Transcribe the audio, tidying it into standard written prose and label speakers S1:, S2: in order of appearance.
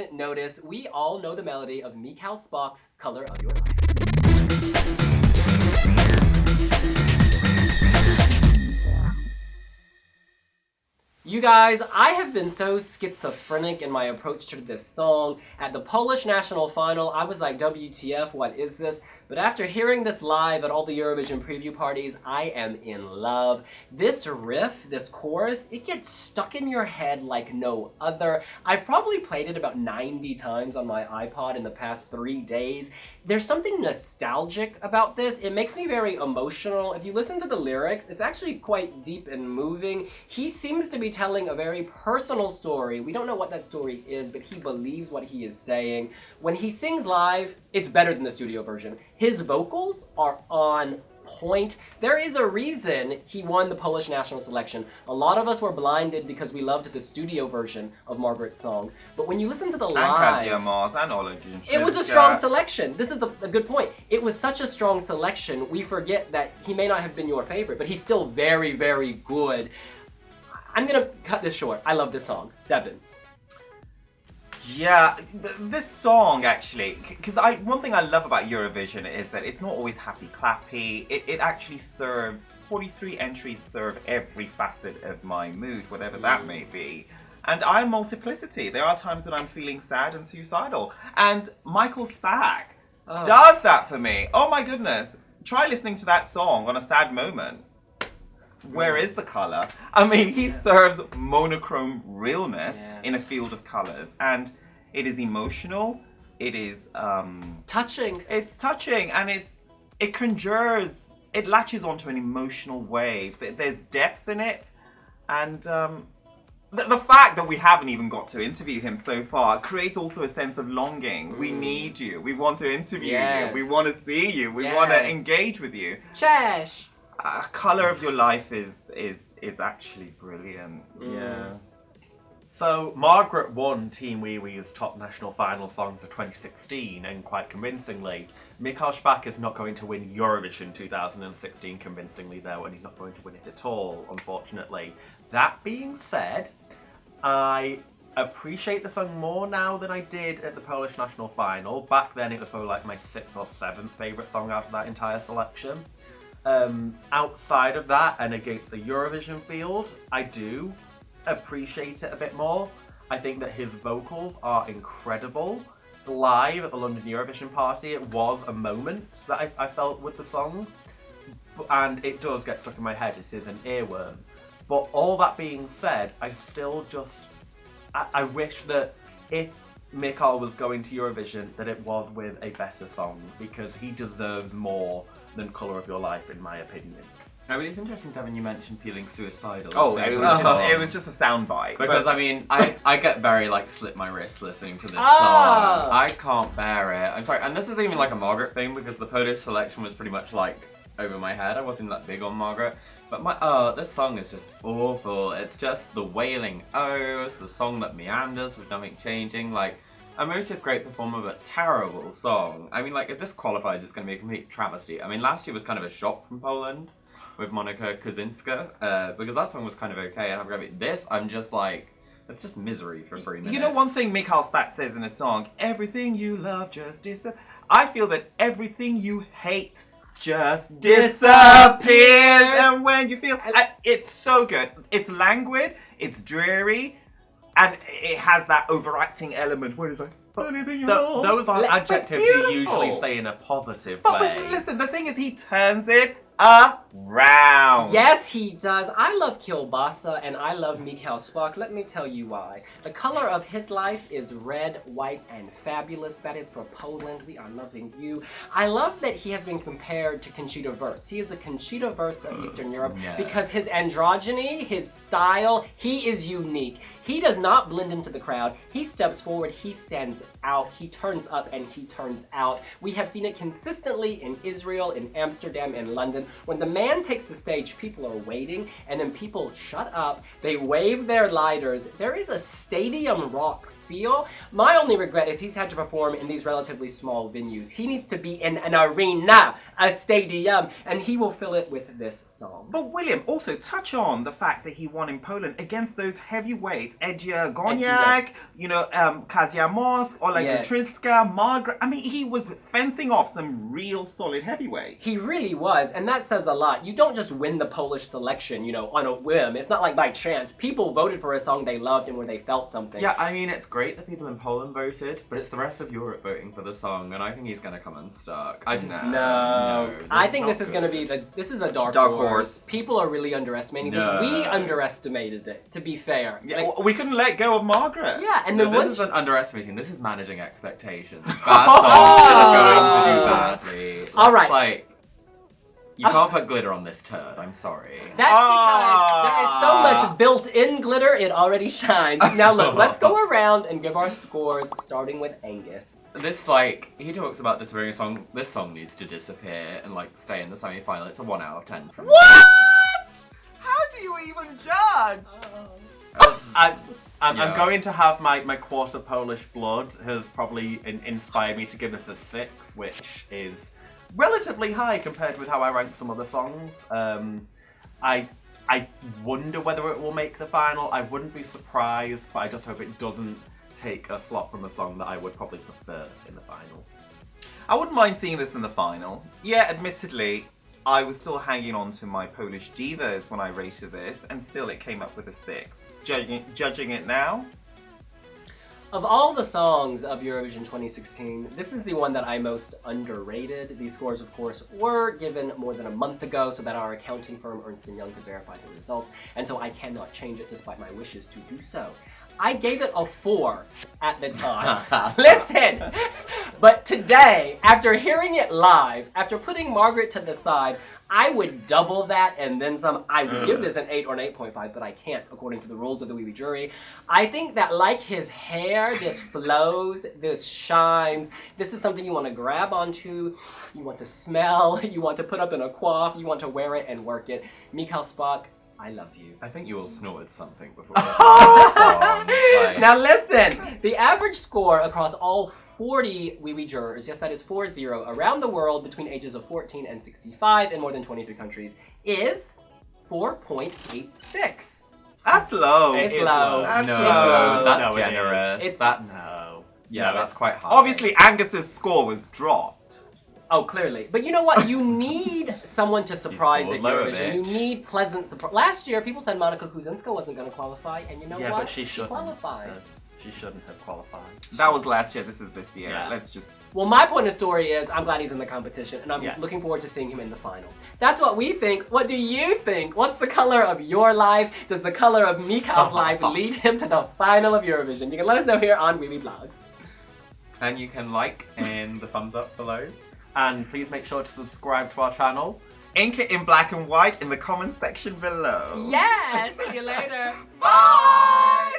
S1: didn't notice, we all know the melody of Michał Szpak's Color of Your Life. You guys, I have been so schizophrenic in my approach to this song. At the Polish national final, I was like, WTF, what is this? But after hearing this live at all the Eurovision preview parties, I am in love. This riff, this chorus, it gets stuck in your head like no other. I've probably played it about 90 times on my iPod in the past 3 days. There's something nostalgic about this. It makes me very emotional. If you listen to the lyrics, it's actually quite deep and moving. He seems to be telling a very personal story. We don't know what that story is, but he believes what he is saying. When he sings live, it's better than the studio version. His vocals are on point. There is a reason he won the Polish national selection. A lot of us were blinded because we loved the studio version of Margaret's song. But when you listen to the live... It was a strong selection. This is a good point. It was such a strong selection, we forget that he may not have been your favorite, but he's still very, very good. I'm gonna cut this short. I love this song. Devin.
S2: Yeah, this song actually, because one thing I love about Eurovision is that it's not always happy clappy. It actually serves, 43 entries serve every facet of my mood, whatever that may be. And I'm multiplicity. There are times when I'm feeling sad and suicidal. And Michael Szpak does that for me. Oh my goodness. Try listening to that song on a sad moment. Where is the colour? I mean, he serves monochrome realness in a field of colours. And it is emotional. It is...
S1: touching.
S2: It's touching and it conjures... It latches onto an emotional wave. There's depth in it. And the fact that we haven't even got to interview him so far creates also a sense of longing. We need you. We want to interview you. We want to see you. We want to engage with you.
S1: Cześć!
S2: Color of Your Life is actually brilliant. Yeah.
S3: So Margaret won Team Wiwi's top national final songs of 2016, and quite convincingly. Michał Szpak is not going to win Eurovision 2016 convincingly though, and he's not going to win it at all, unfortunately. That being said, I appreciate the song more now than I did at the Polish national final. Back then it was probably like my 6th or 7th favourite song out of that entire selection. Outside of that and against the Eurovision field, I do appreciate it a bit more. I think that his vocals are incredible. Live at the London Eurovision party, it was a moment that I felt with the song, and it does get stuck in my head. It is an earworm. But all that being said, I still just... I wish that if Michał was going to Eurovision, that it was with a better song, because he deserves more than Colour of Your Life, in my opinion.
S4: I mean, it's interesting, Devin, you mentioned feeling suicidal.
S2: Oh, it was just a soundbite.
S4: Because, I mean, I get very, like, slip my wrist listening to this song. I can't bear it. I'm sorry, and this is even, like, a Margaret thing, because the Polish selection was pretty much, like, over my head. I wasn't that big on Margaret. But this song is just awful. It's just the wailing O's, the song that meanders with nothing changing, like... Emotive, great performer, but terrible song. I mean, like, if this qualifies, it's going to be a complete travesty. I mean, last year was kind of a shock from Poland with Monika Kuszynska, because that song was kind of okay. And this, I'm just like, it's just misery for 3 minutes.
S2: You know one thing Michał Szpak says in a song? Everything you love just disappears. I feel that everything you hate just disappears. And when you feel... it's so good. It's languid, it's dreary, and it has that overacting element where it's like, anything you love.
S3: Those are adjectives you usually say in a positive way.
S2: But listen, the thing is, he turns it around.
S1: Yes, he does. I love kielbasa and I love Michał Szpak. Let me tell you why. The color of his life is red, white, and fabulous. That is for Poland. We are loving you. I love that he has been compared to Conchita Wurst. He is the Conchita Wurst of Eastern Europe because his androgyny, his style, he is unique. He does not blend into the crowd. He steps forward, he stands out, he turns up, and he turns out. We have seen it consistently in Israel, in Amsterdam, in London. When the man takes the stage, people are waiting, and then people shut up, they wave their lighters. There is a stadium rock feel. My only regret is he's had to perform in these relatively small venues. He needs to be in an arena, a stadium, and he will fill it with this song.
S2: But William, also touch on the fact that he won in Poland against those heavyweights, Edzia Goniak, Kazia Mosk, Oleg Rutryska, Margaret. I mean, he was fencing off some real solid heavyweights.
S1: He really was, and that says a lot. You don't just win the Polish selection, on a whim. It's not like by chance. People voted for a song they loved and where they felt something.
S4: Yeah, I mean, it's great that people in Poland voted, but it's the rest of Europe voting for the song, and I think he's gonna come unstuck. I just...
S1: No. I think this is going to be this is a dark horse. People are really underestimating this. We underestimated it, to be fair.
S2: Yeah, we couldn't let go of Margaret.
S1: Yeah, and then
S4: this isn't underestimating, this is managing expectations. Bad song is going to do badly.
S1: All right.
S4: It's like, you can't put glitter on this turd, I'm sorry.
S1: That's because there is so much built-in glitter, it already shines. Now look, let's go around and give our scores, starting with Angus.
S4: This, he talks about disappearing a song. This song needs to disappear and, stay in the semi-final. It's a 1 out of 10 from me.
S2: What? How do you even judge?
S3: I'm going to have my quarter Polish blood has probably inspired me to give this a 6, which is relatively high compared with how I rank some other songs. I wonder whether it will make the final. I wouldn't be surprised, but I just hope it doesn't take a slot from a song that I would probably prefer in the final.
S2: I wouldn't mind seeing this in the final. Yeah, admittedly, I was still hanging on to my Polish divas when I rated this, and still it came up with a 6. Judging it now?
S1: Of all the songs of Eurovision 2016, this is the one that I most underrated. These scores, of course, were given more than a month ago so that our accounting firm Ernst & Young could verify the results, and so I cannot change it despite my wishes to do so. I gave it a 4 at the time. Listen! But today, after hearing it live, after putting Margaret to the side, I would double that and then some. I would give this an 8 or an 8.5, but I can't according to the rules of the Wiwi Jury. I think that like his hair, this flows, this shines. This is something you want to grab onto, you want to smell, you want to put up in a coif, you want to wear it and work it. Michał, Szpak, I love you.
S4: I think you all snorted something before the song.
S1: Now listen, the average score across all 40 Wiwi jurors, yes that is 40, around the world between ages of 14 and 65 in more than 23 countries is 4.86.
S2: That's low.
S1: It's low.
S2: That's
S4: No,
S2: low.
S4: that's
S1: No, it
S4: generous.
S1: is.
S4: Yeah, that's quite high.
S2: Obviously, Angus's score was dropped.
S1: Oh, clearly. But you know what? You need someone to surprise at
S4: scored lower,
S1: Eurovision. You
S4: bitch.
S1: need pleasant surprise. Last year, people said Monika Kuszynska wasn't going to qualify, and you know
S3: Yeah,
S1: what?
S3: but she shouldn't.
S1: qualified.
S3: She shouldn't have qualified.
S2: That was last year. This is this year.
S3: Yeah.
S2: Let's just...
S1: Well, my point of story is I'm glad he's in the competition, and I'm looking forward to seeing him in the final. That's what we think. What do you think? What's the color of your life? Does the color of Michał's life lead him to the final of Eurovision? You can let us know here on wiwibloggs.
S4: And you can like and the thumbs up below.
S3: And please make sure to subscribe to our channel.
S2: Ink it in black and white in the comment section below.
S1: Yes! See you later.
S2: Bye!